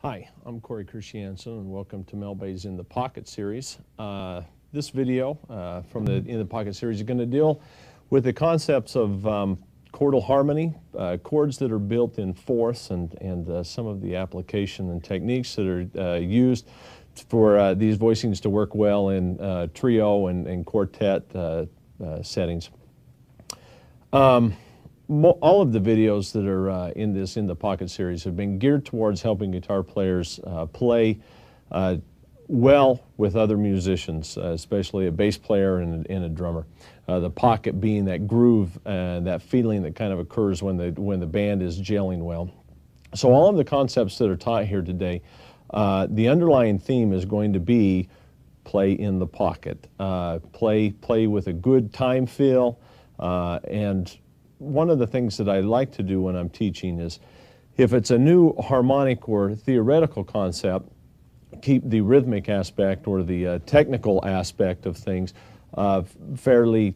Hi, I'm Christiansen, and welcome to Mel Bay's In the Pocket series. This video from the In the Pocket series is going to deal with the concepts of chordal harmony, chords that are built in fourths, and some of the application and techniques that are used for these voicings to work well in trio and quartet settings. All of the videos that are in this In the Pocket series have been geared towards helping guitar players play well with other musicians, especially a bass player and a drummer. The pocket being that groove and that feeling that kind of occurs when the band is gelling well. So all of the concepts that are taught here today, the underlying theme is going to be play in the pocket, play with a good time feel, and one of the things that I like to do when I'm teaching is, if it's a new harmonic or theoretical concept, keep the rhythmic aspect or the technical aspect of things fairly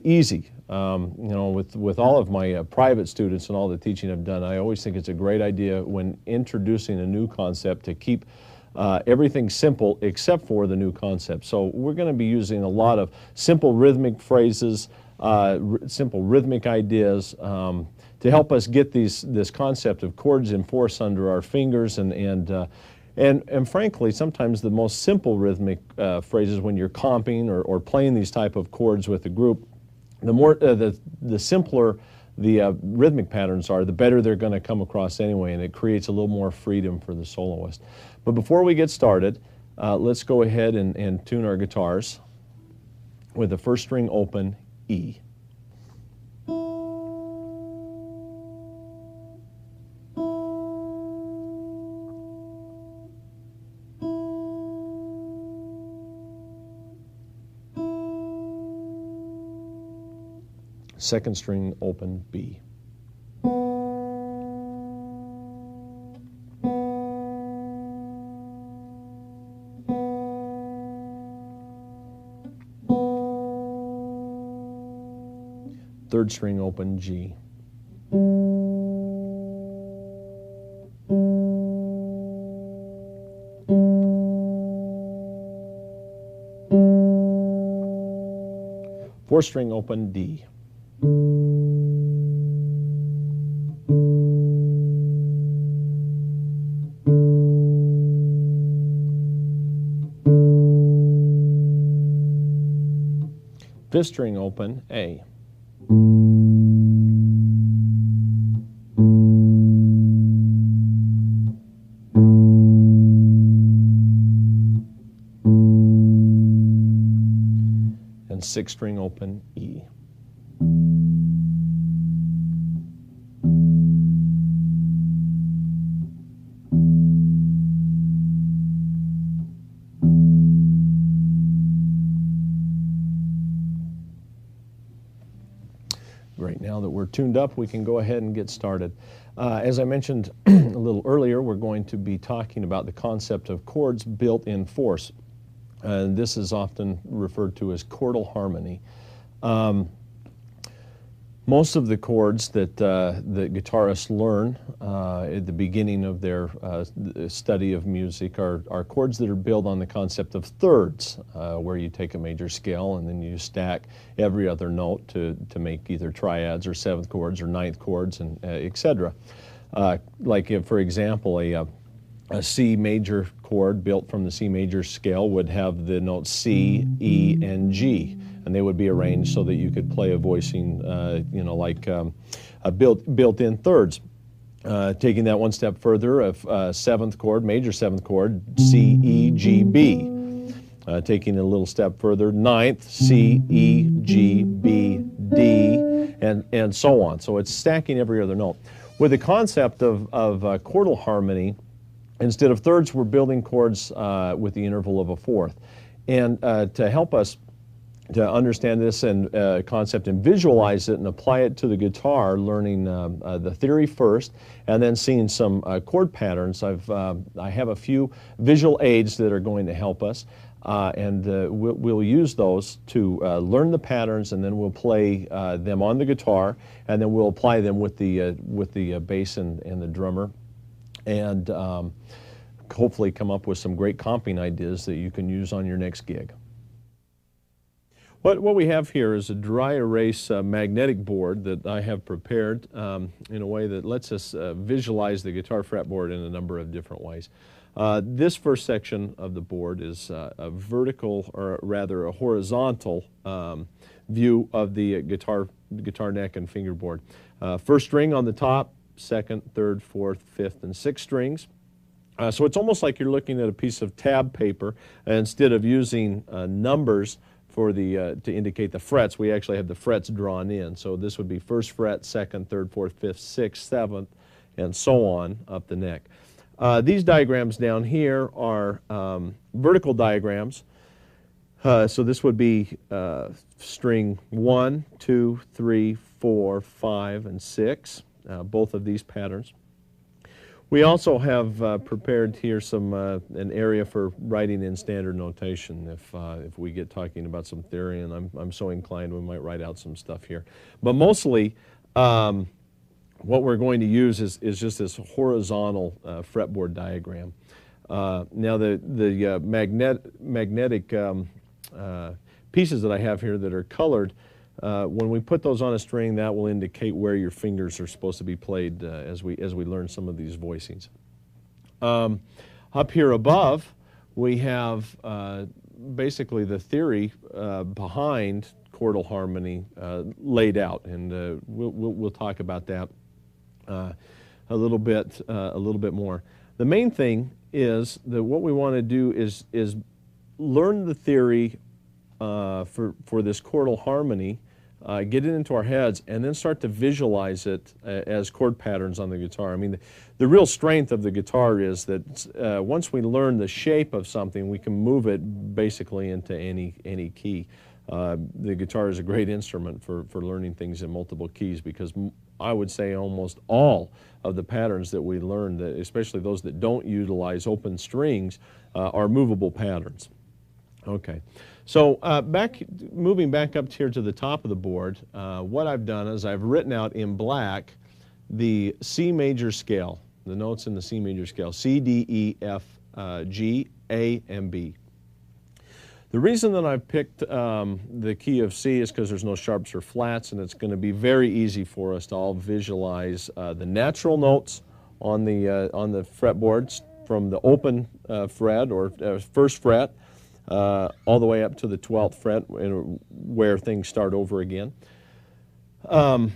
easy. With all of my private students and all the teaching I've done, I always think it's a great idea when introducing a new concept to keep everything simple except for the new concept. So we're going to be using a lot of simple rhythmic phrases, simple rhythmic ideas to help us get this concept of chords in fourths under our fingers, and frankly, sometimes the most simple rhythmic phrases when you're comping or playing these type of chords with a group, the simpler the rhythmic patterns are, the better they're going to come across anyway, and it creates a little more freedom for the soloist. But before we get started, let's go ahead and tune our guitars with the first string open, E. Second string open, B. Third string open, G. Fourth string open, D. Fifth string open, A. And sixth string open, E. Great. Now that we're tuned up, we can go ahead and get started. As I mentioned a little earlier, we're going to be talking about the concept of chords built in fourths. This is often referred to as chordal harmony. Most of the chords that guitarists learn at the beginning of their study of music are chords that are built on the concept of thirds, where you take a major scale and then you stack every other note to make either triads or seventh chords or ninth chords, and etc. Like if, for example, a C major chord built from the C major scale would have the notes C, E, and G, and they would be arranged so that you could play a voicing, like built-in thirds. Taking that one step further, a seventh chord, major seventh chord, C, E, G, B. Taking it a little step further, ninth, C, E, G, B, D, and so on. So it's stacking every other note. With the concept of chordal harmony, instead of thirds, we're building chords with the interval of a fourth. And to help us to understand this and concept and visualize it and apply it to the guitar, learning the theory first and then seeing some chord patterns, I have a few visual aids that are going to help us. We'll use those to learn the patterns, and then we'll play them on the guitar, and then we'll apply them with the bass and the drummer. And hopefully come up with some great comping ideas that you can use on your next gig. What we have here is a dry erase magnetic board that I have prepared in a way that lets us visualize the guitar fretboard in a number of different ways. This first section of the board is a vertical, or rather a horizontal view of the guitar neck and fingerboard. First string on the top, second, third, fourth, fifth, and sixth strings. So it's almost like you're looking at a piece of tab paper. Instead of using numbers for the to indicate the frets, we actually have the frets drawn in. So this would be first fret, second, third, fourth, fifth, sixth, seventh, and so on up the neck. These diagrams down here are vertical diagrams. So this would be string 1, 2, 3, 4, 5, and 6, both of these patterns. We also have prepared here some an area for writing in standard notation. If we get talking about some theory, and I'm so inclined, we might write out some stuff here. But mostly, what we're going to use is just this horizontal fretboard diagram. Now the magnetic pieces that I have here that are colored, when we put those on a string, that will indicate where your fingers are supposed to be played as we learn some of these voicings. Up here above, we have basically the theory behind chordal harmony laid out, and we'll talk about that a little bit more. The main thing is that what we want to do is learn the theory for this chordal harmony, get it into our heads, and then start to visualize it as chord patterns on the guitar. I mean, the real strength of the guitar is that once we learn the shape of something, we can move it basically into any key. The guitar is a great instrument for learning things in multiple keys, because I would say almost all of the patterns that we learn, especially those that don't utilize open strings, are movable patterns. Okay, so moving back up here to the top of the board, what I've done is I've written out in black the C major scale, the notes in the C major scale, C, D, E, F, G, A, and B. The reason that I've picked the key of C is because there's no sharps or flats, and it's going to be very easy for us to all visualize the natural notes on the fretboards from the open fret or first fret all the way up to the 12th fret, where things start over again. And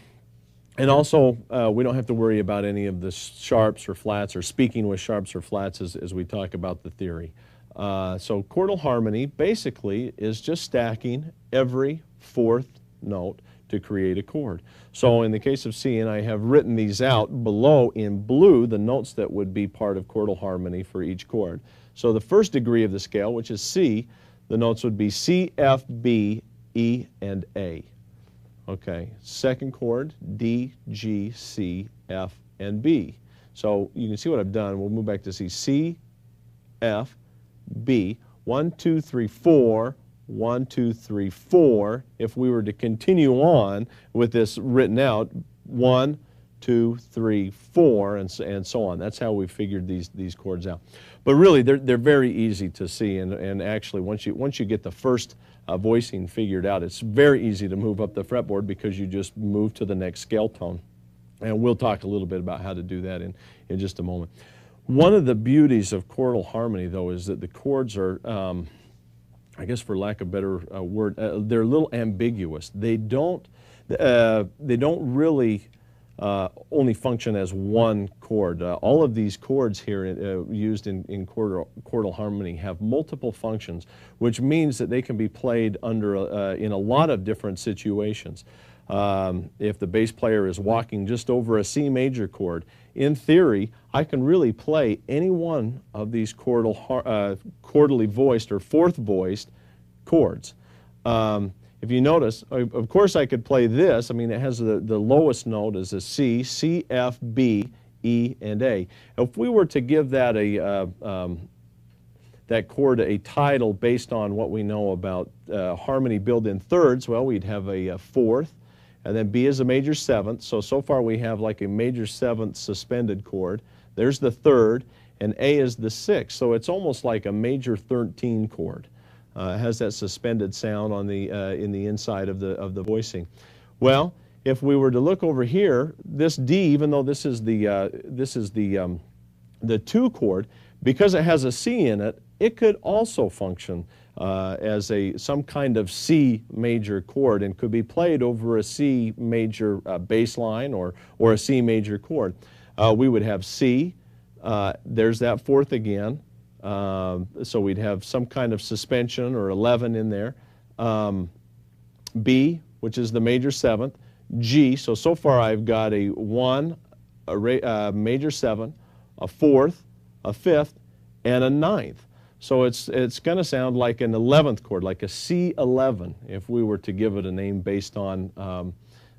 also, we don't have to worry about any of the sharps or flats, or speaking with sharps or flats as we talk about the theory. So chordal harmony basically is just stacking every fourth note to create a chord. So in the case of C, and I have written these out below in blue, the notes that would be part of chordal harmony for each chord. So the first degree of the scale, which is C, the notes would be C, F, B, E, and A. Okay, second chord, D, G, C, F, and B. So you can see what I've done. We'll move back to C. C, F, B, 1, 2, 3, 4, 1, 2, 3, 4. If we were to continue on with this written out, 1, 2, 3, 4, and so on. That's how we figured these chords out. But really, they're very easy to see, and actually, once you get the first voicing figured out, it's very easy to move up the fretboard, because you just move to the next scale tone. And we'll talk a little bit about how to do that in just a moment. One of the beauties of chordal harmony, though, is that the chords are, I guess for lack of a better word, they're a little ambiguous. They don't really only function as one chord. All of these chords here used in chordal harmony have multiple functions, which means that they can be played in a lot of different situations. If the bass player is walking just over a C major chord, in theory, I can really play any one of these chordally voiced or fourth voiced chords. If you notice, of course I could play this. I mean, it has the lowest note as a C, C, F, B, E, and A. If we were to give that that chord a title based on what we know about harmony built-in thirds, well, we'd have a fourth, and then B is a major seventh. So far we have like a major seventh suspended chord. There's the third, and A is the 6th. So it's almost like a major 13 chord. It has that suspended sound on the in the inside of the voicing. Well, if we were to look over here, this D, even though this is the 2 chord, because it has a C in it, it could also function as some kind of C major chord and could be played over a C major bass line or a C major chord. We would have C, there's that 4th again, so we'd have some kind of suspension or 11 in there. B, which is the major 7th, G, so far I've got a 1, a major 7, a 4th, a 5th, and a 9th. So it's going to sound like an 11th chord, like a C11, if we were to give it a name based on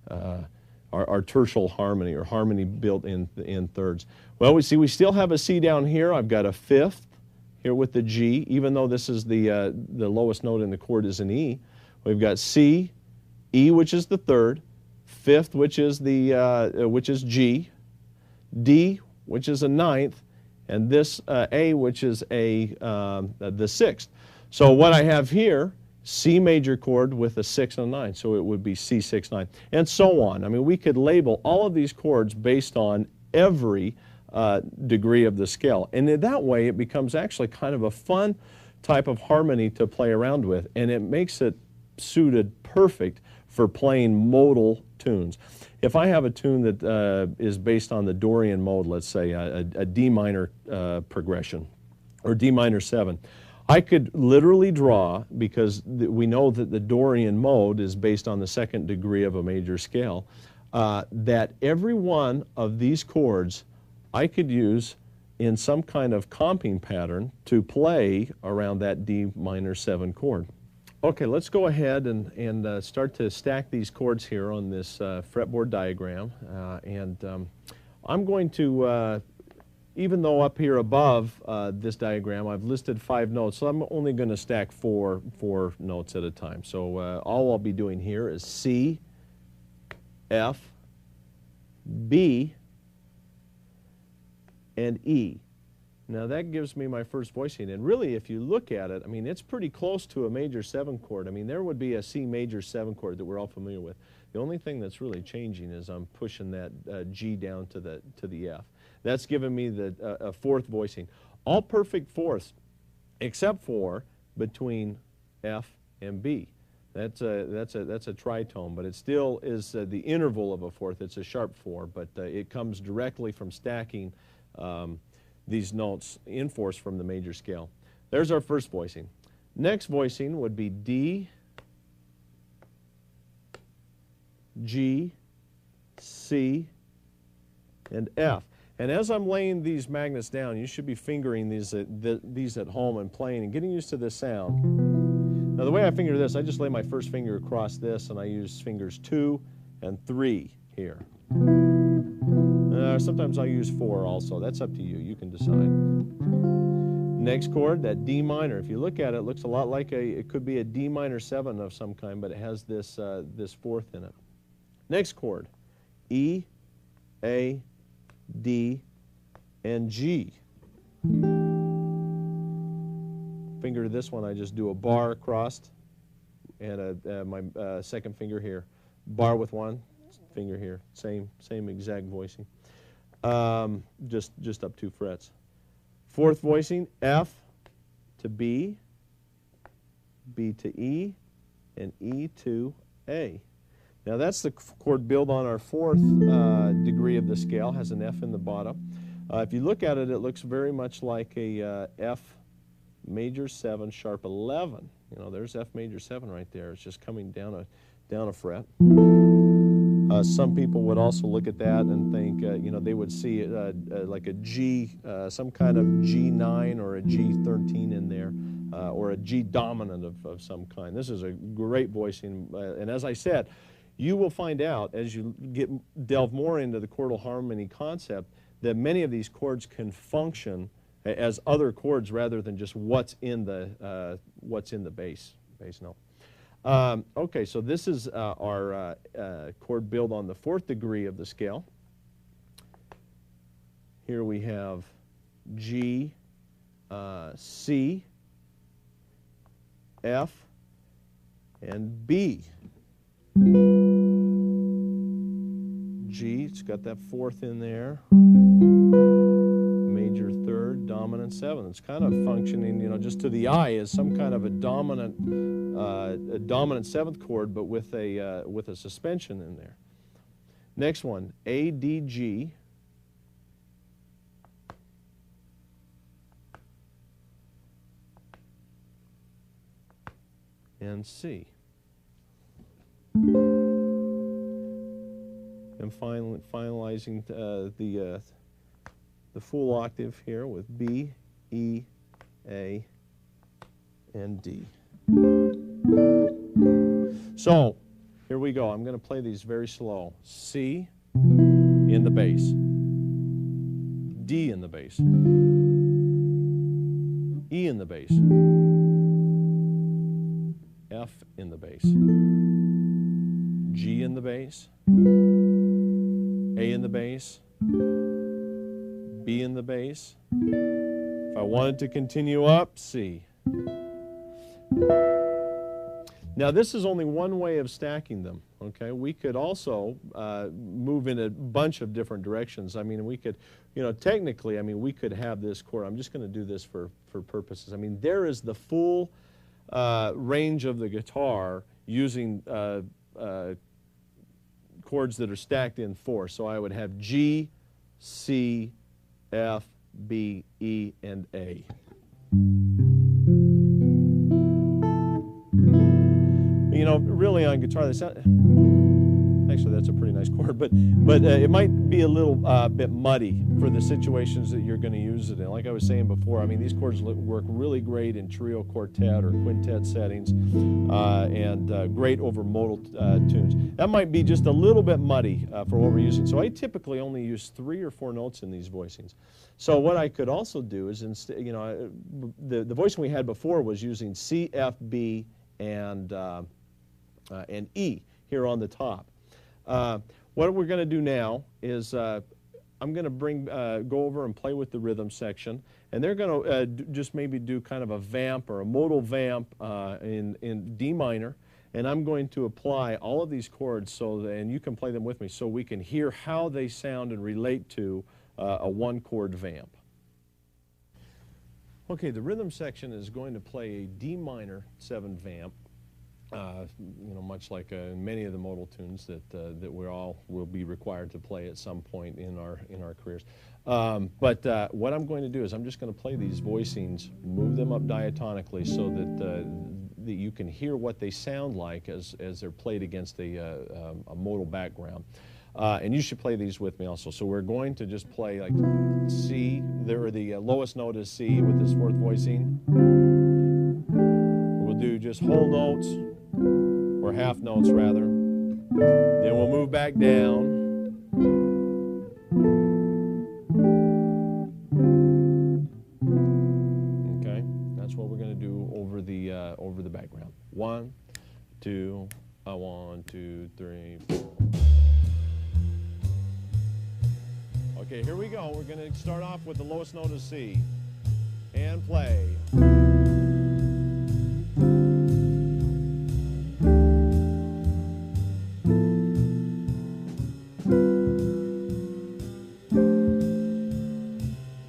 our tertial harmony, or harmony built in thirds. Well, we see we still have a C down here. I've got a 5th here with the G, even though this is the lowest note in the chord is an E. We've got C, E, which is the 3rd, 5th, which is G, D, which is a 9th, and this A, which is the 6th. So what I have here, C major chord with a 6 and a 9, so it would be C6, 9, and so on. I mean, we could label all of these chords based on every degree of the scale, and in that way it becomes actually kind of a fun type of harmony to play around with, and it makes it suited perfect for playing modal tunes. If I have a tune that is based on the Dorian mode, let's say a D minor progression, or D minor 7, I could literally draw, because we know that the Dorian mode is based on the 2nd degree of a major scale, that every one of these chords I could use in some kind of comping pattern to play around that D minor 7 chord. Okay, let's go ahead and start to stack these chords here on this fretboard diagram. I'm going to, even though up here above this diagram I've listed 5 notes, so I'm only going to stack four notes at a time. So all I'll be doing here is C, F, B, and E. Now that gives me my first voicing, and really if you look at it, I mean, it's pretty close to a major 7 chord. I mean, there would be a C major 7 chord that we're all familiar with. The only thing that's really changing is I'm pushing that G down to the F. That's giving me a 4th voicing. All perfect 4ths except for between F and B. That's a tritone, but it still is the interval of a 4th. It's a sharp 4, but it comes directly from stacking these notes in 4ths from the major scale. There's our first voicing. Next voicing would be D, G, C, and F. And as I'm laying these magnets down, you should be fingering these at home and playing and getting used to this sound. Now the way I finger this, I just lay my first finger across this and I use fingers 2 and 3 here. Sometimes I'll use 4 also. That's up to you. You can decide. Next chord, that D minor. If you look at it, it looks a lot like it could be a D minor 7 of some kind, but it has this 4th in it. Next chord, E, A, D, and G. Finger to this one, I just do a bar across, and my second finger here. Bar with one finger here. Same exact voicing. Just up 2 frets. 4th voicing, F to B, B to E, and E to A. Now that's the chord built on our 4th degree of the scale, has an F in the bottom. If you look at it, it looks very much like a F major 7 sharp 11. You know, there's F major 7 right there. It's just coming down a fret. Some people would also look at that and think, you know, they would see like a G, some kind of G9 or a G13 in there, or a G dominant of some kind. This is a great voicing, and as I said, you will find out as you delve more into the chordal harmony concept that many of these chords can function as other chords rather than just what's in the bass note. Okay, so this is our chord build on the 4th degree of the scale. Here we have G, C, F, and B. G, it's got that fourth in there. Major third, dominant seventh. It's kind of functioning, you know, just to the eye as some kind of a dominant seventh chord, but with a suspension in there. Next one, A, D, G. And C. And finalizing the full octave here with B, E, A, and D. So here we go. I'm going to play these very slow. C in the bass, D in the bass, E in the bass, F in the bass, G in the bass, A in the bass, B in the bass. If I wanted to continue up, C. Now this is only one way of stacking them, okay? We could also move in a bunch of different directions. I mean, we could, you know, technically, I mean, we could have this chord. I'm just going to do this for purposes. I mean, there is the full range of the guitar using chords that are stacked in four. So I would have G, C, F, B, E, and A. You know, really on guitar, actually that's a pretty nice chord, but it might be a little bit muddy for the situations that you're going to use it in. Like I was saying before, I mean, these chords work really great in trio, quartet, or quintet settings, and great over modal tunes. That might be just a little bit muddy for what we're using. So I typically only use 3 or 4 notes in these voicings. So what I could also do is, instead, you know, the voicing we had before was using C, F, B, and E here on the top. What we're going to do now is I'm going to go over and play with the rhythm section, and they're going to just maybe do kind of a vamp or a modal vamp in D minor, and I'm going to apply all of these chords and you can play them with me so we can hear how they sound and relate to a one-chord vamp. Okay, the rhythm section is going to play a D minor 7 vamp. You know, much like many of the modal tunes that we all will be required to play at some point in our careers. But what I'm going to do is I'm just going to play these voicings, move them up diatonically so that you can hear what they sound like as they're played against a modal background. And you should play these with me also. So we're going to just play like C. The lowest note is C with this 4th voicing. We'll do just whole notes, or half notes rather. Then we'll move back down. Okay, that's what we're going to do over the background. 1, 2, 1, 2, 3, 4. Okay, here we go. We're going to start off with the lowest note of C and play.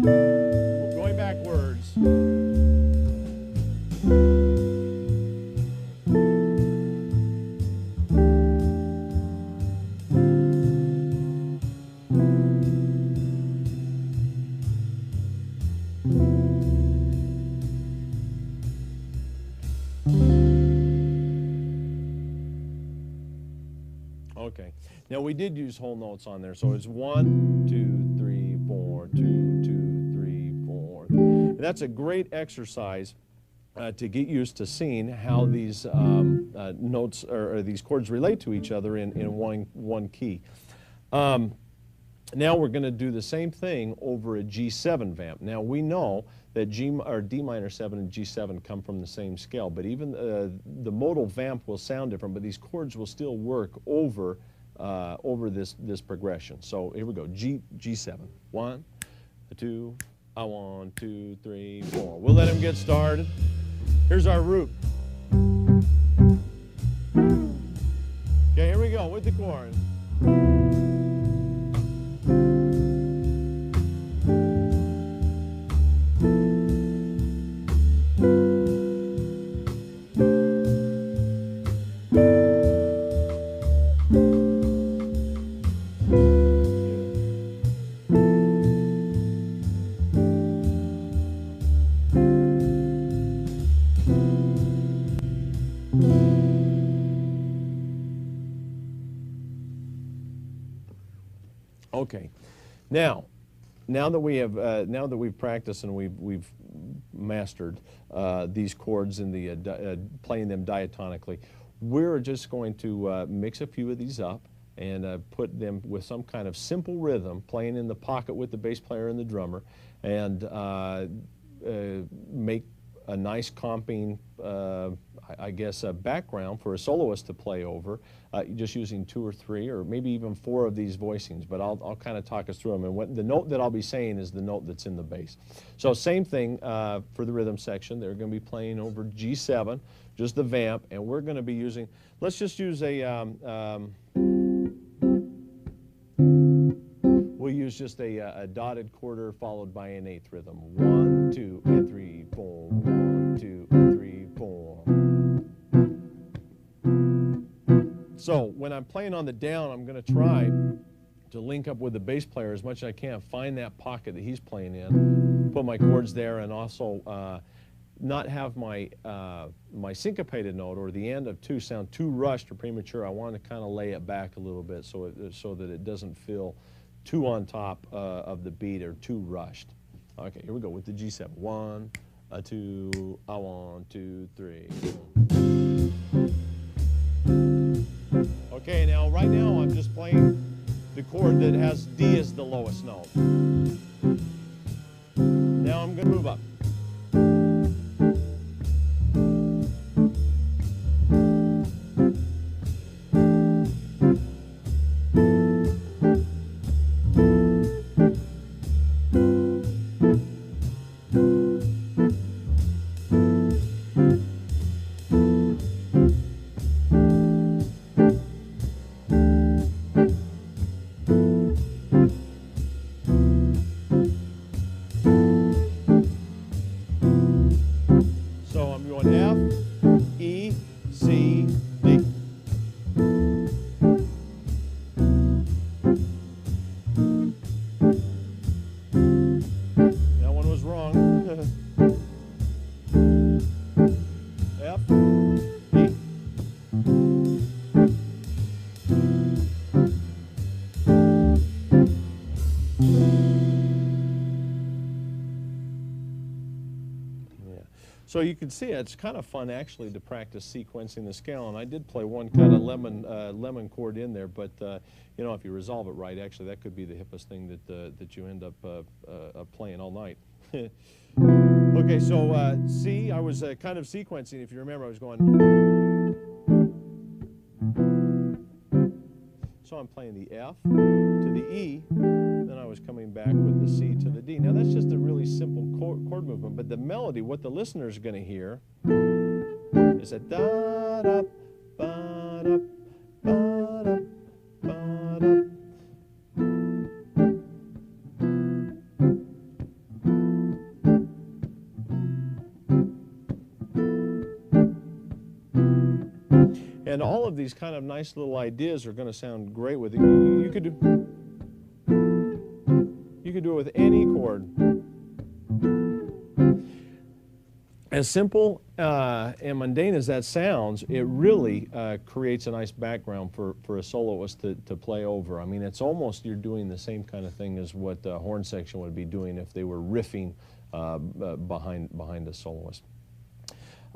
Going backwards. Okay. Now we did use whole notes on there, so it's 1, 2, 3, 4, 2, 2, 3, 4. And that's a great exercise to get used to seeing how these notes or these chords relate to each other in one key. Now we're going to do the same thing over a G7 vamp. Now we know that D minor 7 and G7 come from the same scale, but even the modal vamp will sound different, but these chords will still work over this progression. So here we go, G7. 1, 2, A 1, 2, 3, 4. We'll let him get started. Here's our root. Okay, here we go with the chord. Okay, now that we have now that we've practiced and we've mastered these chords in the playing them diatonically, we're just going to mix a few of these up and put them with some kind of simple rhythm, playing in the pocket with the bass player and the drummer, and make a nice comping, I guess, a background for a soloist to play over, just using 2 or 3 or maybe even 4 of these voicings, but I'll kind of talk us through them. And the note that I'll be saying is the note that's in the bass. So same thing for the rhythm section. They're going to be playing over G7, just the vamp, and we're going to be using, let's just use we'll use just a dotted quarter followed by an 8th rhythm. 1, 2, and 3, 4. 1, 2, and 3, 4. So when I'm playing on the down, I'm going to try to link up with the bass player as much as I can, find that pocket that he's playing in, put my chords there, and also not have my my syncopated note or the end of 2 sound too rushed or premature. I want to kind of lay it back a little bit so that it doesn't feel too on top of the beat or too rushed. Okay, here we go with the G7. 1, 2, 1, 2, 3. Okay, now right now I'm just playing the chord that has D as the lowest note. Now I'm going to move up. So you can see it's kind of fun actually to practice sequencing the scale, and I did play one kind of lemon chord in there, but you know, if you resolve it right, actually that could be the hippest thing that you end up playing all night. Okay, so C, I was kind of sequencing. If you remember, I was going. So I'm playing the F to the E, then I was coming back with the C to the D. Now that's just a really simple chord movement, but the melody, what the listener's going to hear, is a da-da, ba-da, ba-da, ba-da. And all of these kind of nice little ideas are going to sound great with it. You could do it with any chord. As simple and mundane as that sounds, it really creates a nice background for a soloist to play over. I mean, it's almost you're doing the same kind of thing as what the horn section would be doing if they were riffing behind the soloist.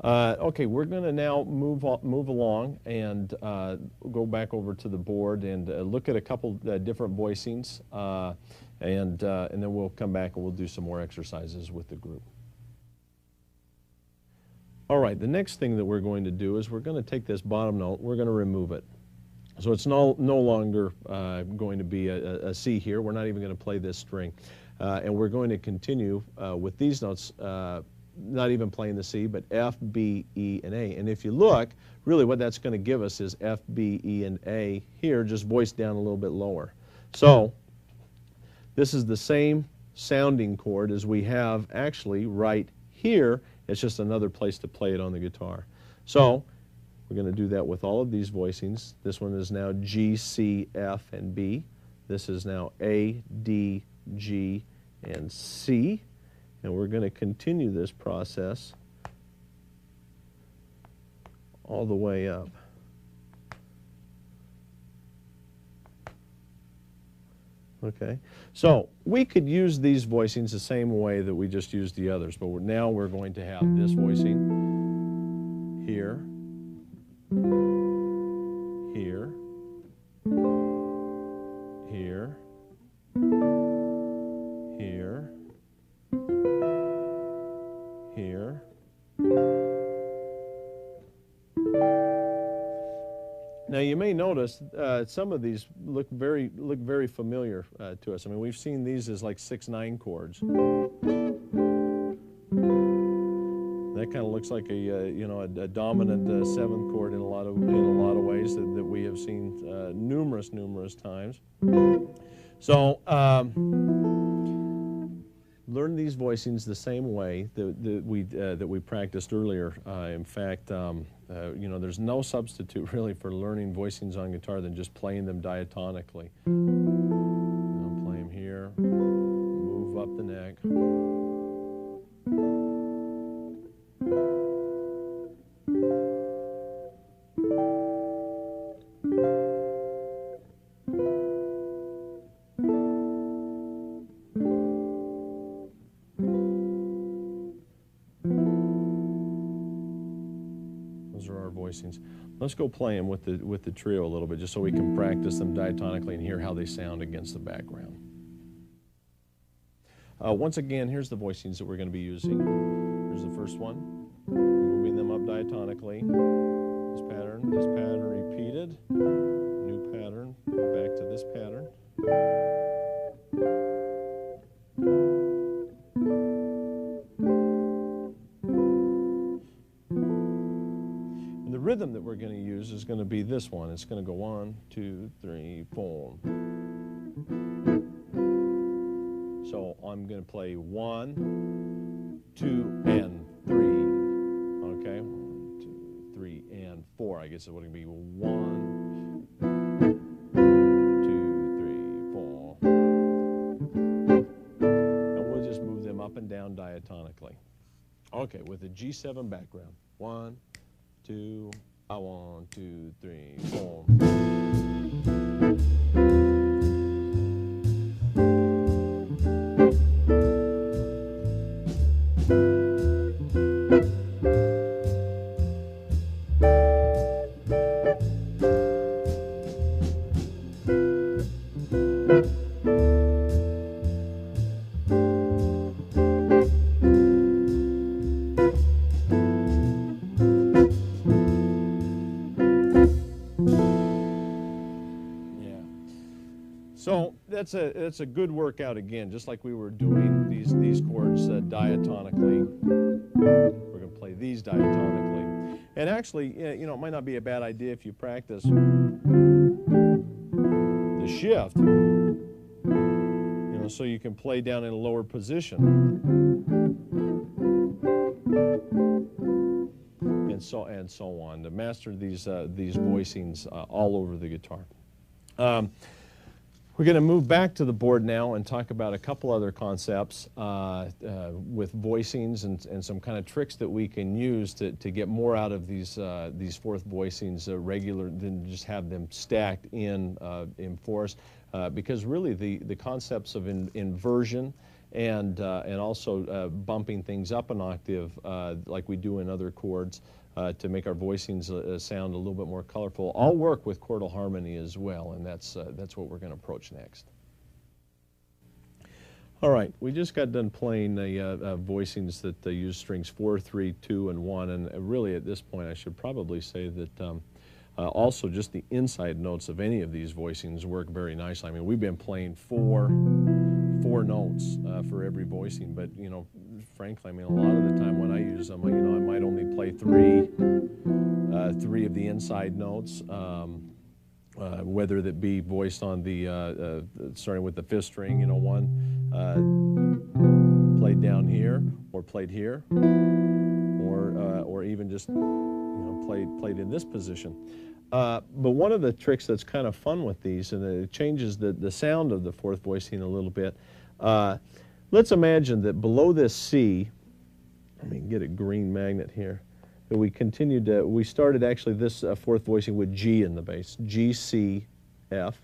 Okay, we're going to now move along and go back over to the board and look at a couple different voicings, and then we'll come back and we'll do some more exercises with the group. All right, the next thing that we're going to do is we're going to take this bottom note, we're going to remove it. So it's no longer going to be a C here. We're not even going to play this string. And we're going to continue with these notes, not even playing the C, but F, B, E, and A. And if you look, really what that's going to give us is F, B, E, and A here, just voiced down a little bit lower. So this is the same sounding chord as we have actually right here. It's just another place to play it on the guitar. So we're going to do that with all of these voicings. This one is now G, C, F, and B. This is now A, D, G, and C. And we're going to continue this process all the way up. Okay, so we could use these voicings the same way that we just used the others, but now we're going to have this voicing here, here, here, here, here. Now you may notice some of these look very familiar to us. I mean, we've seen these as like 6/9 chords. That kind of looks like a dominant 7th chord in a lot of ways that we have seen numerous times. So learn these voicings the same way that we practiced earlier. In fact, there's no substitute really for learning voicings on guitar than just playing them diatonically. Play them here, move up the neck. Those are our voicings. Let's go play them with the trio a little bit, just so we can practice them diatonically and hear how they sound against the background. Once again, here's the voicings that we're going to be using. Here's the first one, moving them up diatonically. This pattern repeated. New pattern, back to this pattern. The rhythm that we're going to use is going to be this one. It's going to go 1, 2, 3, 4. So I'm going to play 1, 2, and 3. Okay, 1, 2, 3, and 4. I guess it's going to be 1, 2, 3, 4. And we'll just move them up and down diatonically. Okay, with a G7 background. 1, 2, 1, 2, 3, 4. So that's a good workout again, just like we were doing these chords diatonically. We're going to play these diatonically. And actually, it might not be a bad idea if you practice the shift, so you can play down in a lower position. And so on, to master these voicings all over the guitar. We're going to move back to the board now and talk about a couple other concepts with voicings and some kind of tricks that we can use to get more out of these fourth voicings regular than just have them stacked in fourths. Because really the concepts of inversion and also bumping things up an octave like we do in other chords to make our voicings sound a little bit more colorful, all work with Quartal harmony as well, and that's what we're going to approach next. All right, we just got done playing voicings that use strings 4, 3, 2, and 1, and really at this point I should probably say that also just the inside notes of any of these voicings work very nicely. I mean, we've been playing 4, 4 notes for every voicing, but frankly, I mean, a lot of the time when I use them, I might only play three of the inside notes, whether that be voiced on the starting with the 5th string, one played down here or played here, or even just played in this position. But one of the tricks that's kind of fun with these, and it changes the sound of the 4th voicing a little bit. Let's imagine that below this C, let me get a green magnet here, that we started actually this 4th voicing with G in the bass, G, C, F,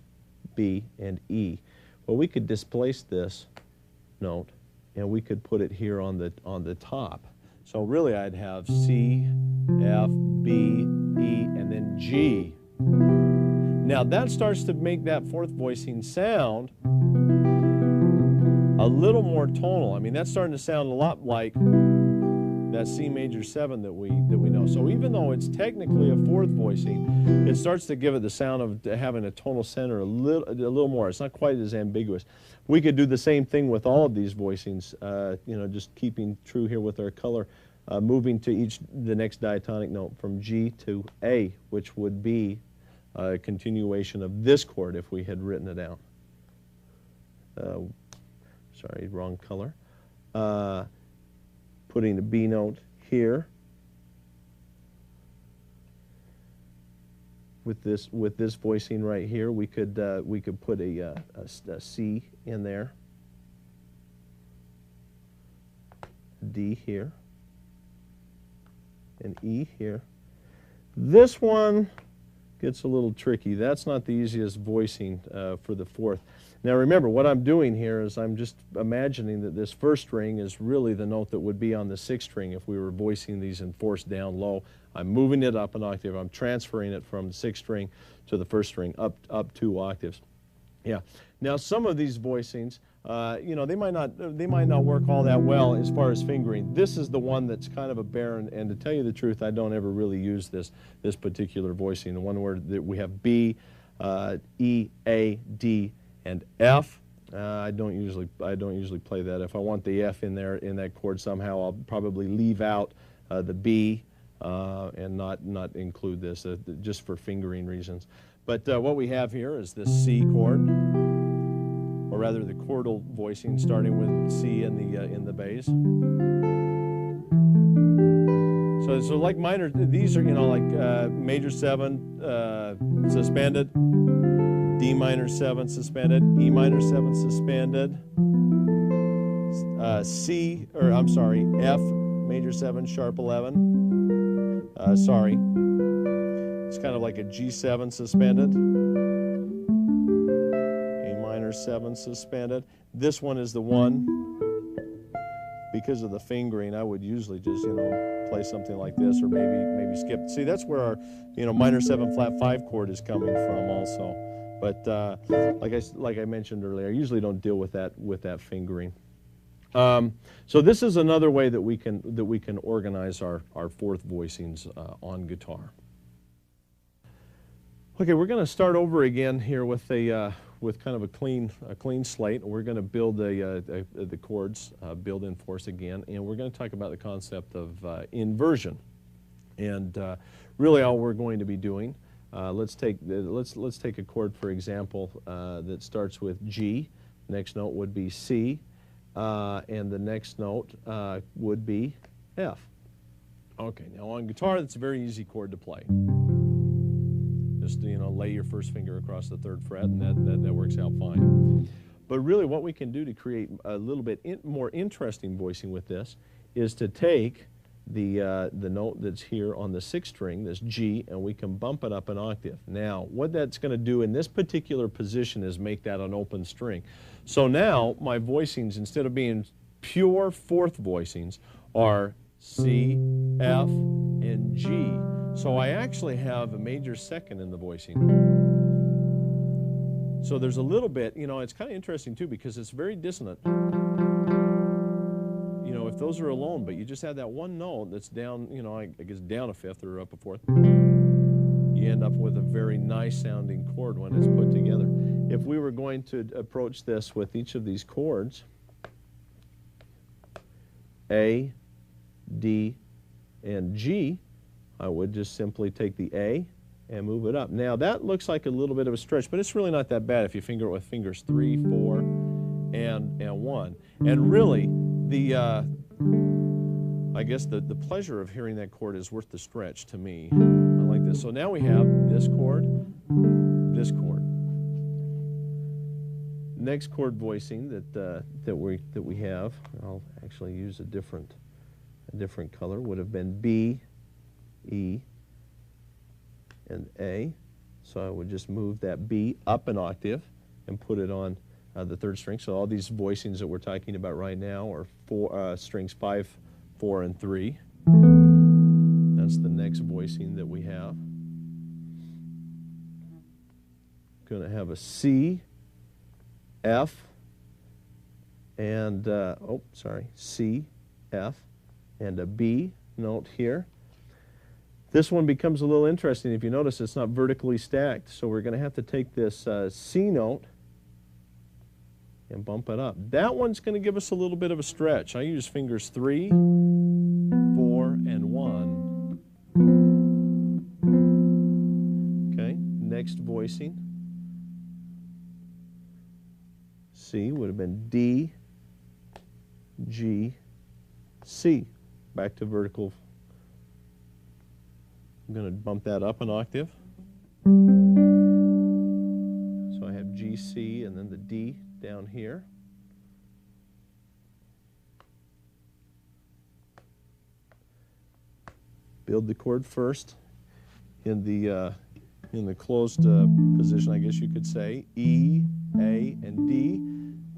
B, and E. Well, we could displace this note, and we could put it here on the top. So really I'd have C, F, B, E, and then G. Now that starts to make that 4th voicing sound a little more tonal. I mean, that's starting to sound a lot like that C major 7 that we know. So even though it's technically a 4th voicing, it starts to give it the sound of having a tonal center a little more. It's not quite as ambiguous. We could do the same thing with all of these voicings, just keeping true here with our color, moving to the next diatonic note from G to A, which would be a continuation of this chord if we had written it out. Sorry, wrong color. Putting the B note here with this voicing right here, we could put a C in there, D here, and E here. This one gets a little tricky. That's not the easiest voicing for the 4th. Now remember, what I'm doing here is I'm just imagining that this 1st string is really the note that would be on the 6th string if we were voicing these in 4th down low. I'm moving it up an octave. I'm transferring it from the 6th string to the 1st string up 2 octaves. Yeah. Now some of these voicings, they might not work all that well as far as fingering. This is the one that's kind of a barren, and to tell you the truth, I don't ever really use this particular voicing. The one where we have B, E, A, D, and F. I don't usually play that. If I want the F in there in that chord somehow, I'll probably leave out the B and not include this just for fingering reasons. But what we have here is this C chord, or rather the Quartal voicing, starting with C in the bass. So like minor, these are like major 7 suspended, D minor 7 suspended, E minor 7 suspended, F major 7 sharp 11. It's kind of like a G7 suspended, A minor 7 suspended. This one is the one, because of the fingering, I would usually just play something like this, or maybe skip. See, that's where our minor 7 flat 5 chord is coming from also. But like I mentioned earlier, I usually don't deal with that fingering. So this is another way that we can organize our 4th voicings on guitar. Okay, we're going to start over again here with kind of a clean slate. We're going to build the chords, build in force again, and we're going to talk about the concept of inversion. And really, all we're going to be doing. Let's take a chord, for example, that starts with G. Next note would be C, and the next note would be F. Okay, now on guitar, that's a very easy chord to play. Just lay your 1st finger across the 3rd fret, and that works out fine. But really, what we can do to create a little bit more interesting voicing with this is to take the note that's here on the 6th string, this G, and we can bump it up an octave. Now, what that's going to do in this particular position is make that an open string. So now, my voicings, instead of being pure 4th voicings, are C, F, and G. So I actually have a major 2nd in the voicing. So there's a little bit, it's kind of interesting too, because it's very dissonant. If those are alone, but you just have that one note that's down, I guess down a 5th or up a 4th, you end up with a very nice sounding chord when it's put together. If we were going to approach this with each of these chords, A, D, and G, I would just simply take the A and move it up. Now that looks like a little bit of a stretch, but it's really not that bad if you finger it with fingers 3, 4, and 1. And really, I guess the pleasure of hearing that chord is worth the stretch to me. I like this. So now we have this chord, this chord. Next chord voicing that we have, I'll actually use a different color, would have been B, E, and A. So I would just move that B up an octave and put it on the third string. So all these voicings that we're talking about right now are strings 5, 4, and 3. That's the next voicing that we have. Going to have a C, F, and C, F, and a B note here. This one becomes a little interesting. If you notice, it's not vertically stacked, so we're going to have to take this C note and bump it up. That one's going to give us a little bit of a stretch. I use fingers 3, 4, and 1. Okay, next voicing. C would have been D, G, C. Back to vertical. I'm going to bump that up an octave. So I have G, C, and then the D down here. Build the chord first in the closed position, I guess you could say. E, A, and D.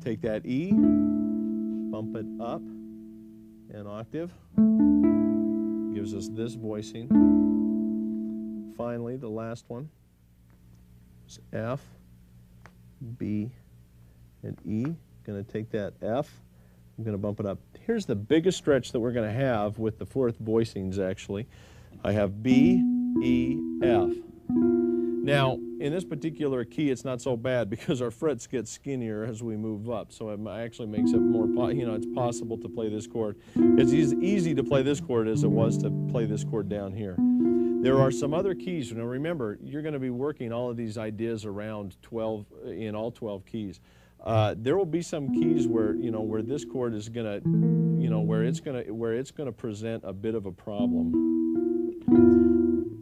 Take that E, bump it up an octave. Gives us this voicing. Finally, the last one is F, B, and E. Going to take that F. I'm going to bump it up. Here's the biggest stretch that we're going to have with the fourth voicings, actually. I have B, E, F. Now, in this particular key, it's not so bad because our frets get skinnier as we move up. So it actually makes it more, it's possible to play this chord. It's as easy to play this chord as it was to play this chord down here. There are some other keys. Now remember, you're going to be working all of these ideas around 12, in all 12 keys. There will be some keys where, where this chord is going to, where it's going to present a bit of a problem.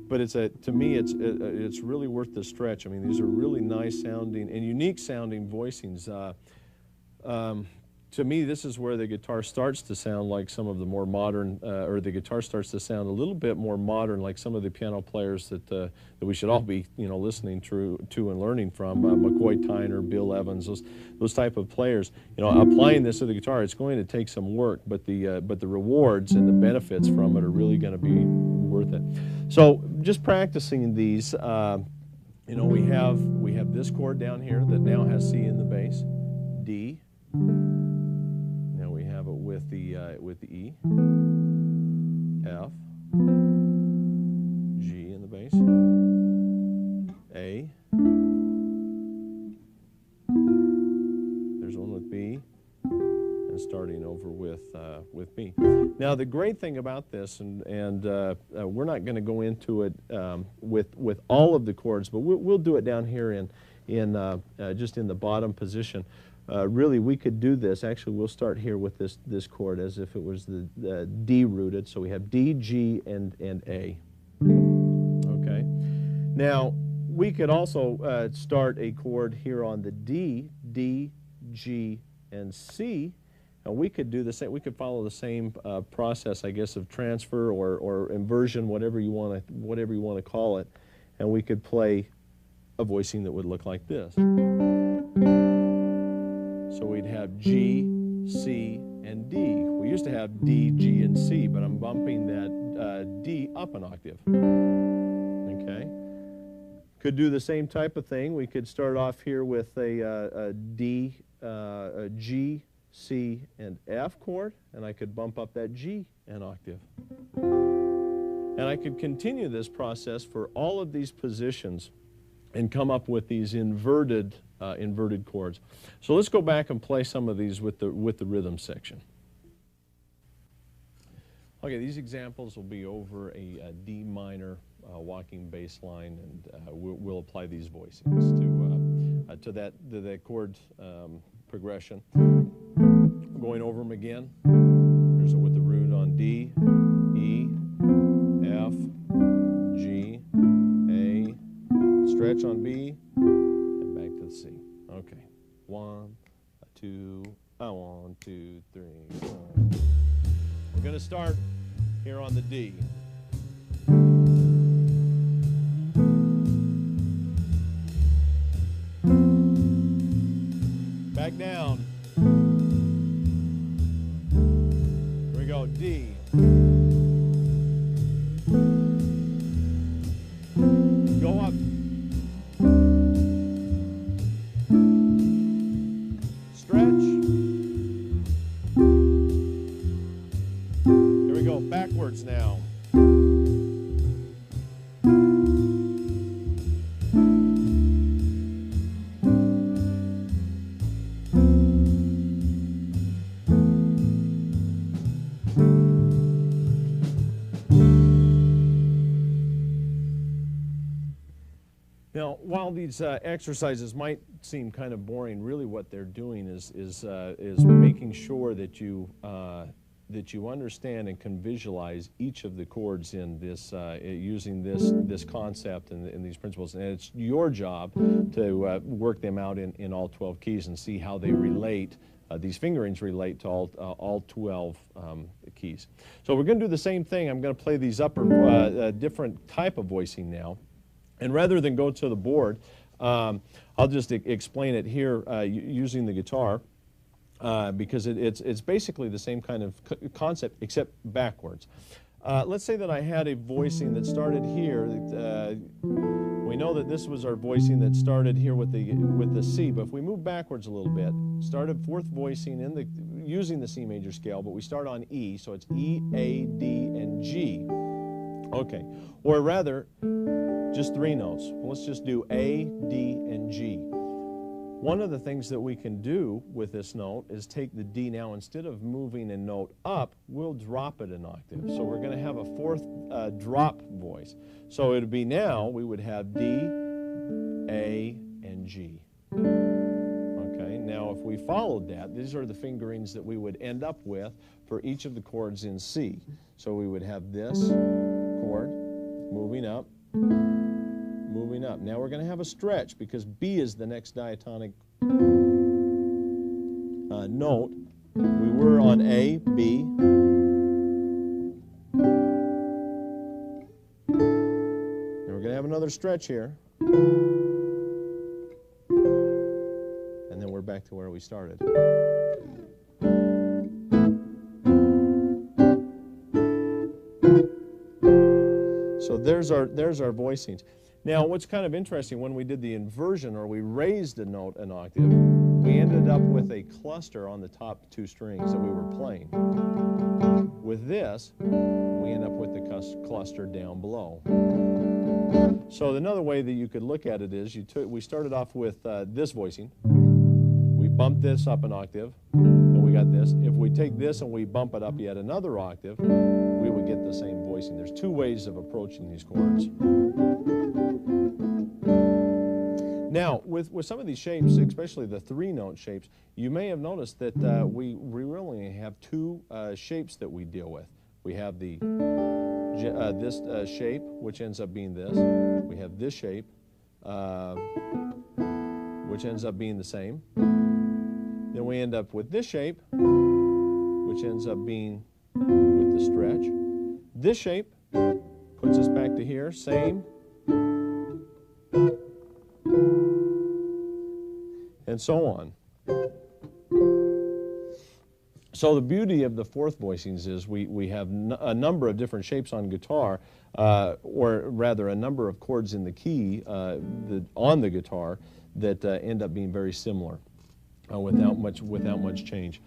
But to me, it's really worth the stretch. I mean, these are really nice sounding and unique sounding voicings. To me, this is where the guitar starts to sound like some of the more modern, or the guitar starts to sound a little bit more modern, like some of the piano players that we should all be, listening to and learning from. McCoy Tyner, Bill Evans, those type of players. Applying this to the guitar, it's going to take some work, but the rewards and the benefits from it are really going to be worth it. So just practicing these, we have this chord down here that now has C in the bass, D. Now we have it with the E, F, G in the bass, A. There's one with B, and starting over with B. Now the great thing about this, and we're not going to go into it with all of the chords, but we'll do it down here in just in the bottom position. Really, we could do this. Actually, we'll start here with this chord as if it was the D rooted. So we have D, G, and A. Okay. Now we could also start a chord here on the D, G, and C. And we could do the same. We could follow the same process, I guess, of transfer or inversion, whatever you want to call it. And we could play a voicing that would look like this. So we'd have G, C, and D. We used to have D, G, and C, but I'm bumping that D up an octave. Okay. Could do the same type of thing. We could start off here with a D, a G, C, and F chord, and I could bump up that G an octave. And I could continue this process for all of these positions and come up with these inverted chords. So let's go back and play some of these with the rhythm section. Okay, these examples will be over a D minor walking bass line, and we'll apply these voicings to that chord progression. Going over them again. Here's it with the root on D, E, F, G, A, stretch on B, and back to the C. Okay, 1, 2, 1, 2, 3, 4. We're going to start here on the D. Back down. Here we go, D. Go up. Stretch. Here we go, backwards now. Now, while these exercises might seem kind of boring, really what they're doing is making sure that you understand and can visualize each of the chords in this using this concept and these principles. And it's your job to work them out in all 12 keys and see how they relate. These fingerings relate to all 12 keys. So we're going to do the same thing. I'm going to play these upper different type of voicing now. And rather than go to the board, I'll just explain it here using the guitar because it's basically the same kind of concept except backwards. Let's say that I had a voicing that started here. We know that this was our voicing that started here with the C, but if we move backwards a little bit, started fourth voicing using the C major scale, but we start on E, so it's E, A, D, and G. Okay, or rather, just 3 notes. Well, let's just do A, D, and G. One of the things that we can do with this note is take the D now, instead of moving a note up, we'll drop it an octave. So we're going to have a fourth drop voice. So it would be now, we would have D, A, and G. Okay, now if we followed that, these are the fingerings that we would end up with for each of the chords in C. So we would have this chord moving up, moving up. Now we're going to have a stretch because B is the next diatonic note. We were on A, B. Now we're going to have another stretch here. And then we're back to where we started. So there's our voicings. Now, what's kind of interesting, when we did the inversion, or we raised a note an octave, we ended up with a cluster on the top 2 strings that we were playing. With this, we end up with the cluster down below. So another way that you could look at it is, we started off with this voicing. We bumped this up an octave, and we got this. If we take this and we bump it up yet another octave, we would get the same voicing. There's 2 ways of approaching these chords. Now, with some of these shapes, especially the 3-note shapes, you may have noticed that we really have 2 shapes that we deal with. We have this shape, which ends up being this. We have this shape, which ends up being the same. Then we end up with this shape, which ends up being with the stretch. This shape puts us back to here, same. And so on. So the beauty of the fourth voicings is we have a number of different shapes on guitar, or rather a number of chords in the key on the guitar that end up being very similar without much change.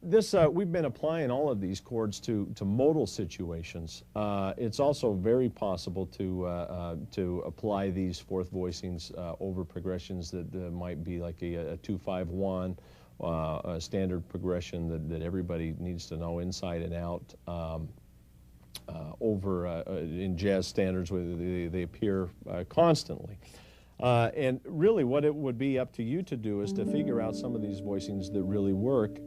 we've been applying all of these chords to modal situations. It's also very possible to apply these fourth voicings over progressions that might be like a 2-5-1, a standard progression that everybody needs to know inside and out. Over in jazz standards, where they appear constantly. And really what it would be up to you to do is to figure out some of these voicings that really work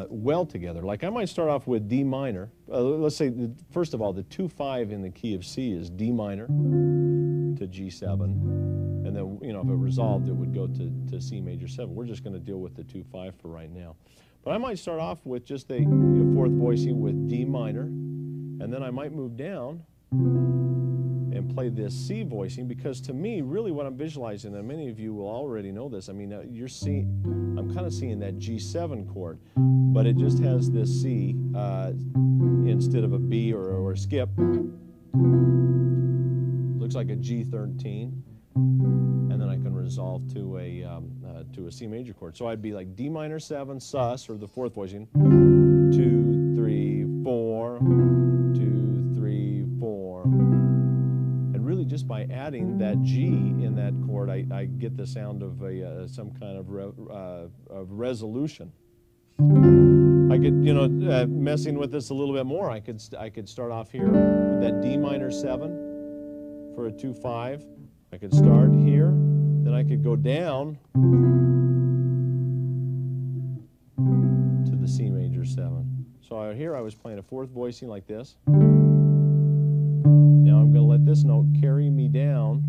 well together. Like I might start off with D minor. Let's say, first of all, the 2-5 in the key of C is D minor to G7. And then, you know, if it resolved, it would go to C major 7. We're just going to deal with the 2-5 for right now. But I might start off with just a fourth voicing with D minor. And then I might move down and play this C voicing, because to me, really what I'm visualizing, and many of you will already know this, I mean, I'm kind of seeing that G7 chord, but it just has this C instead of a B or a skip. Looks like a G13, and then I can resolve to a C major chord. So I'd be like D minor 7 sus, or the fourth voicing, 2, 3, 4, 2, 3, 4. And really just by adding that G in that chord, I get the sound of some kind of resolution. I could, you know, messing with this a little bit more, I could start off here with that D minor 7 for a 2-5. I could start here, then I could go down to the C major 7. So here I was playing a fourth voicing like this. Now I'm going to let this note carry me down.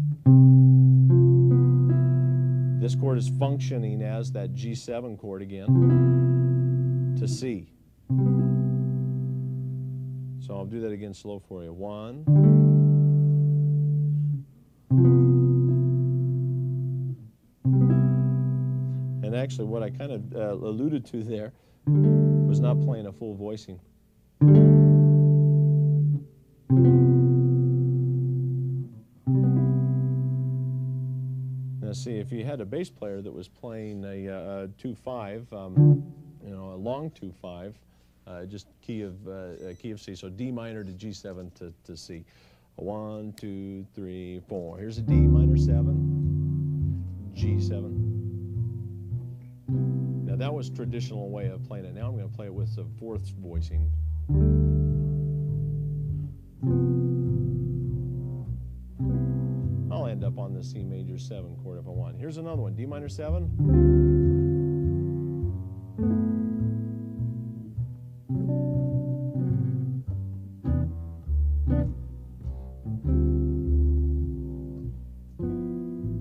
This chord is functioning as that G7 chord again to C. So I'll do that again slow for you. 1. And actually what I kind of alluded to there was not playing a full voicing. Now see, if you had a bass player that was playing a 2-5, you know, a long 2-5, just key of C, so D minor to G7 to C. 1, 2, 3, 4. Here's a D minor 7, G7. Now that was traditional way of playing it. Now I'm going to play it with the fourth voicing. I'll end up on the C major 7 chord if I want. Here's another one, D minor 7.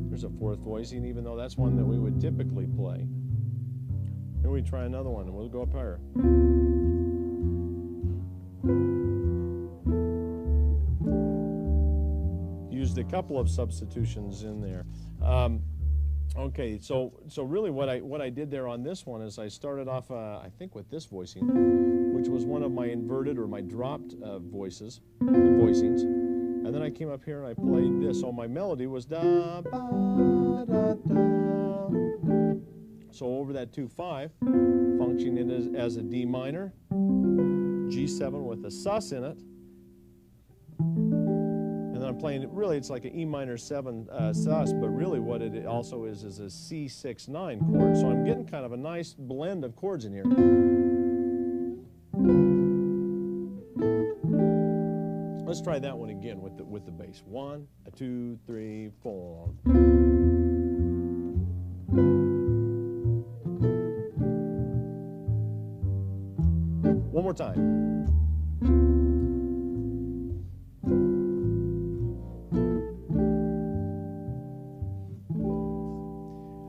There's a fourth voicing, even though that's one that we would typically play. Here we try another one, and we'll go up higher. Used a couple of substitutions in there. Okay, so really what I did there on this one is I started off, I think, with this voicing, which was one of my inverted or my dropped voicings, and then I came up here and I played this. So my melody was da ba da da. So over that 2-5, functioning as a D minor, G7 with a sus in it, and then I'm playing, really it's like an E minor 7 sus, but really what it also is a C6-9 chord. So I'm getting kind of a nice blend of chords in here. Let's try that one again with the bass. 1, 2, 3, 4. One more time.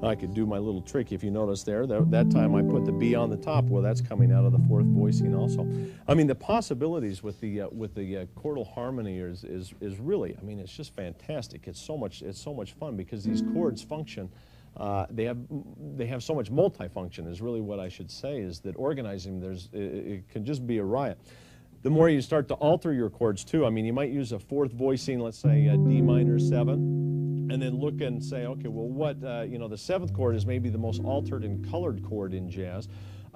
I could do my little trick if you notice there. That time I put the B on the top. Well, that's coming out of the fourth voicing also. I mean, the possibilities with the Quartal harmony is really, I mean, it's just fantastic. It's so much fun because these chords function. They have so much multifunction is really what I should say, is that organizing them, it can just be a riot. The more you start to alter your chords too, I mean, you might use a fourth voicing, let's say a D minor 7, and then look and say, okay, well, what, you know, the seventh chord is maybe the most altered and colored chord in jazz.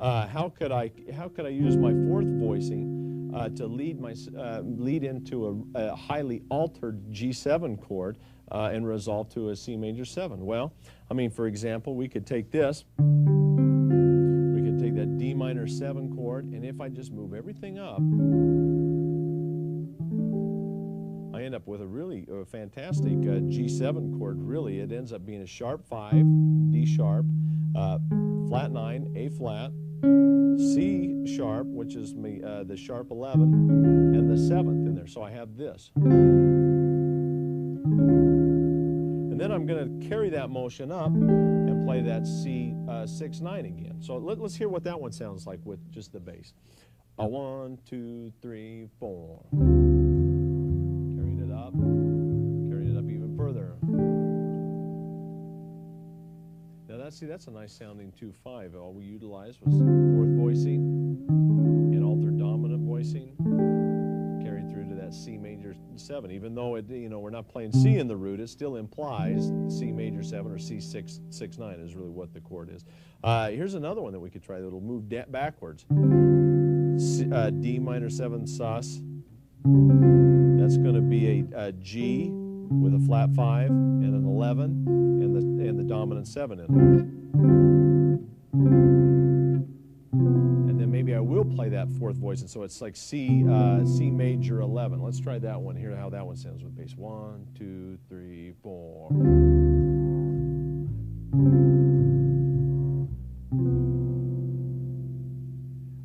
how could I use my fourth voicing to lead into a highly altered G7 chord and resolve to a C major 7? Well, I mean, for example, we could take this. We could take that D minor 7 chord, and if I just move everything up, I end up with a really fantastic G7 chord. Really, it ends up being a sharp 5, D sharp, flat 9, A flat, C sharp, which is the sharp 11, and the 7th in there. So I have this. And then I'm going to carry that motion up and play that C 6 9 again. So let's hear what that one sounds like with just the bass. 1, 2, 3, 4. Carrying it up even further. Now that's a nice sounding 2-5. All we utilized was fourth voicing and altered dominant voicing, carried through to that C major 7. Even though we're not playing C in the root, it still implies C major 7 or C 6 9 is really what the chord is. Here's another one that we could try that'll move backwards. D minor 7 sus. That's going to be a G with a flat 5 and an 11 and the dominant 7 in it. And then maybe I will play that fourth voice, and so it's like C major 11. Let's try that one. Hear how that one sounds with bass. 1, 2, 3, 4.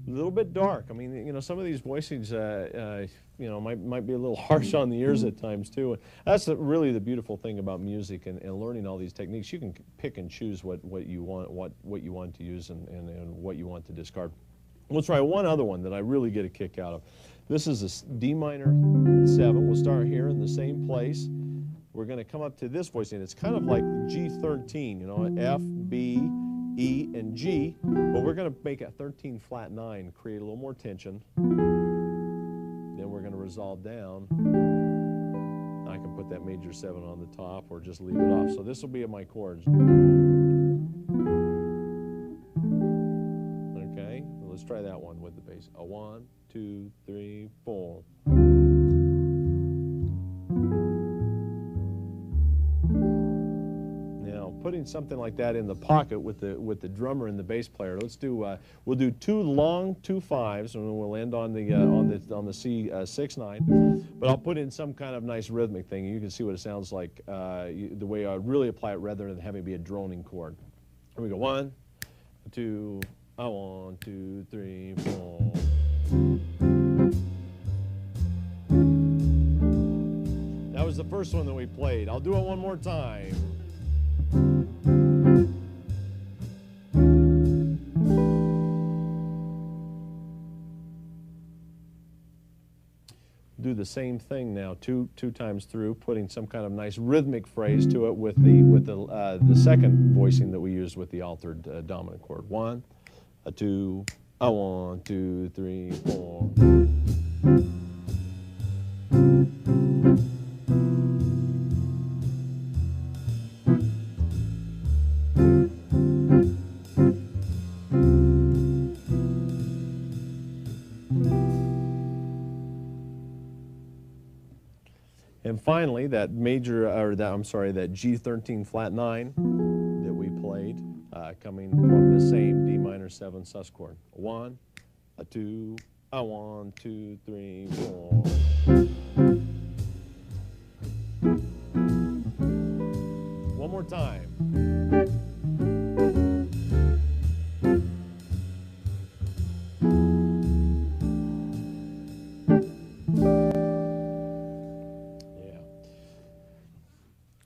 A little bit dark. I mean, some of these voicings, might be a little harsh on the ears at times too. And that's really the beautiful thing about music and learning all these techniques. You can pick and choose what you want to use and what you want to discard. We'll try one other one that I really get a kick out of. This is a D minor 7. We'll start here in the same place. We're going to come up to this voicing. It's kind of like G13, F, B, E, and G, but we're going to make a 13 flat 9, create a little more tension. Then we're going to resolve down. I can put that major 7 on the top or just leave it off. So this will be my chords. Okay, well, let's try that one with the bass. 1, 2, 3, 4. Putting something like that in the pocket with the drummer and the bass player. We'll do 2 long 2-5s, and we'll end on the C 6 9. But I'll put in some kind of nice rhythmic thing. You can see what it sounds like the way I really apply it, rather than having it be a droning chord. Here we go. 1, 2, 1, 2, 3, 4. That was the first one that we played. I'll do it one more time. Do the same thing now, two times through, putting some kind of nice rhythmic phrase to it with the second voicing that we used with the altered dominant chord. 1, 2, 1, 2, 3, 4. And finally, that G13 flat 9 that we played, coming from the same D minor 7 sus chord. 1, 2, 1, 2, 3, 4. One more time.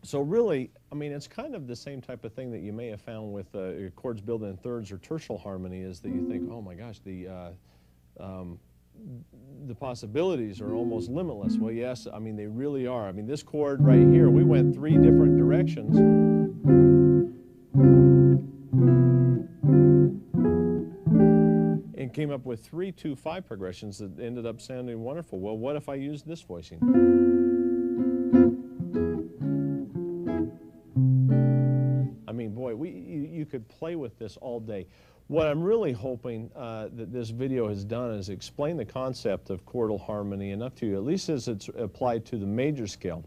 So really, I mean, it's kind of the same type of thing that you may have found with chords built in thirds or tertial harmony, is that you think, oh my gosh, the possibilities are almost limitless. Well, yes, I mean, they really are. I mean, this chord right here, we went 3 different directions. And came up with 3 2-5 progressions that ended up sounding wonderful. Well, what if I used this voicing? I mean, boy, you could play with this all day. What I'm really hoping that this video has done is explain the concept of chordal harmony enough to you, at least as it's applied to the major scale.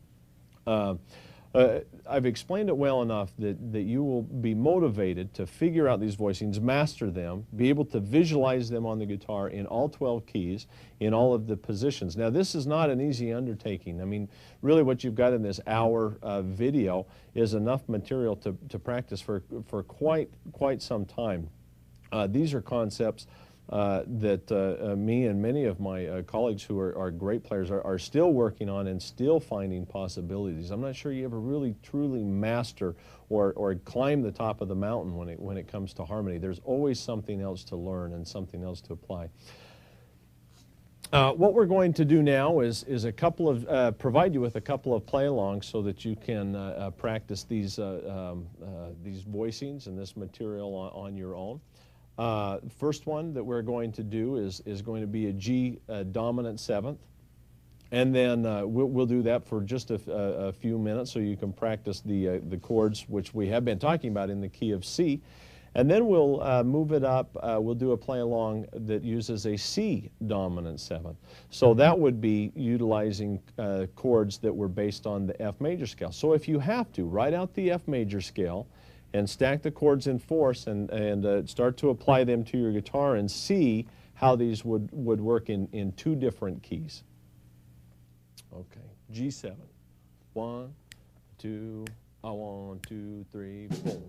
I've explained it well enough that you will be motivated to figure out these voicings, master them, be able to visualize them on the guitar in all 12 keys, in all of the positions. Now, this is not an easy undertaking. I mean, really what you've got in this hour video is enough material to practice for quite some time. These are concepts that me and many of my colleagues who are great players are still working on and still finding possibilities. I'm not sure you ever really truly master or climb the top of the mountain when it comes to harmony. There's always something else to learn and something else to apply. What we're going to do now is provide you with a couple of play-alongs so that you can practice these voicings and this material on your own. First one that we're going to do is going to be a G dominant seventh, and then we'll do that for just a few minutes so you can practice the chords which we have been talking about in the key of C, and then we'll move it up. We'll do a play along that uses a C dominant seventh. So that would be utilizing chords that were based on the F major scale. So if you have to, write out the F major scale and stack the chords in fourths and start to apply them to your guitar and see how these would work in two different keys. Okay, G7. 1, 2, 1, 2, 3, 4.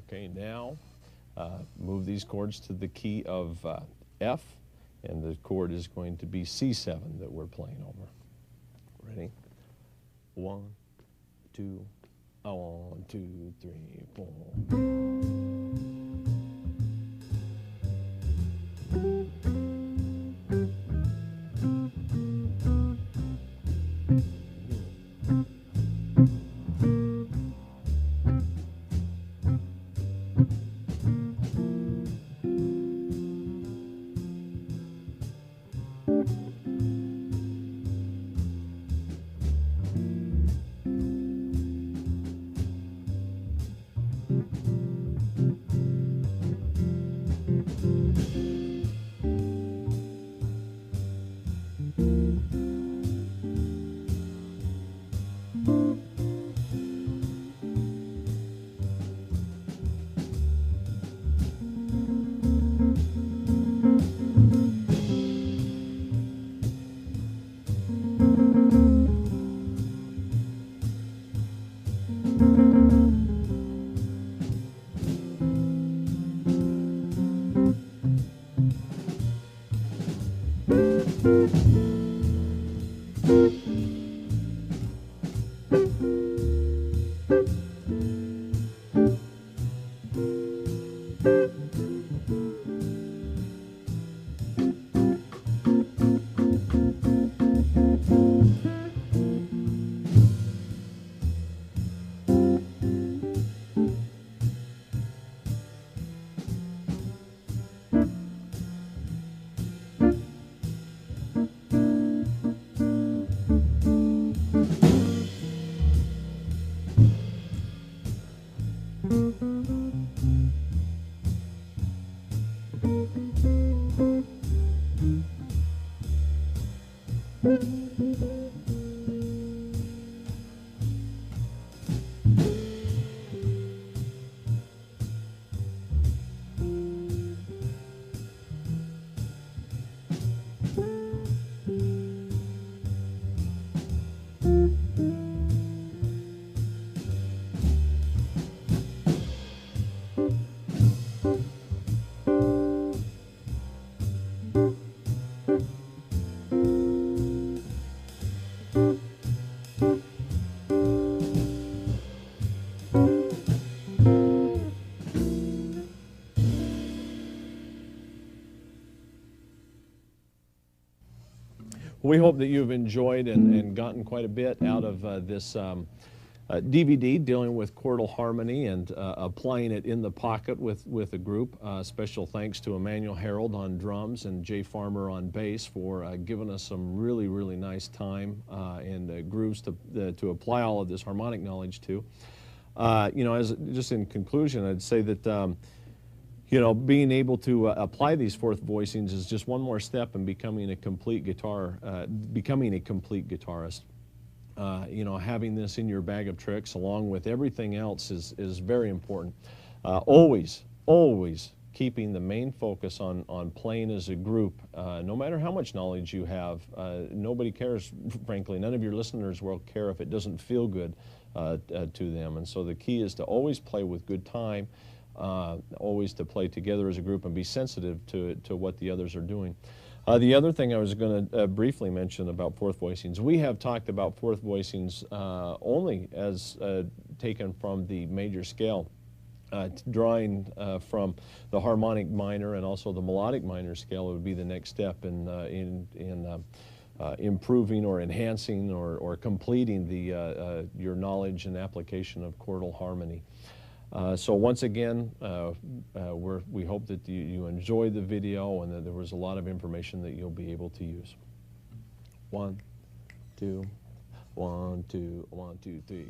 Okay, now move these chords to the key of F, and the chord is going to be C7 that we're playing over. Ready? 1, 2, 1, 2, 3, 4. We hope that you've enjoyed and gotten quite a bit out of this DVD dealing with Quartal harmony and applying it in the pocket with a group. Special thanks to Emmanuel Harold on drums and Jay Farmer on bass for giving us some really, really nice time and grooves to apply all of this harmonic knowledge to. You know, as just in conclusion, I'd say that you know, being able to apply these fourth voicings is just one more step in becoming a complete guitarist. You know, having this in your bag of tricks along with everything else is very important. Always keeping the main focus on playing as a group. No matter how much knowledge you have, nobody cares, frankly. None of your listeners will care if it doesn't feel good to them. And so the key is to always play with good time, always to play together as a group and be sensitive to what the others are doing. The other thing I was going to briefly mention about fourth voicings, we have talked about fourth voicings only as taken from the major scale, drawing from the harmonic minor and also the melodic minor scale would be the next step in improving or enhancing or completing your knowledge and application of Quartal harmony. So once again, we hope that you enjoyed the video and that there was a lot of information that you'll be able to use. 1, 2, 1, 2, 1, 2, 3.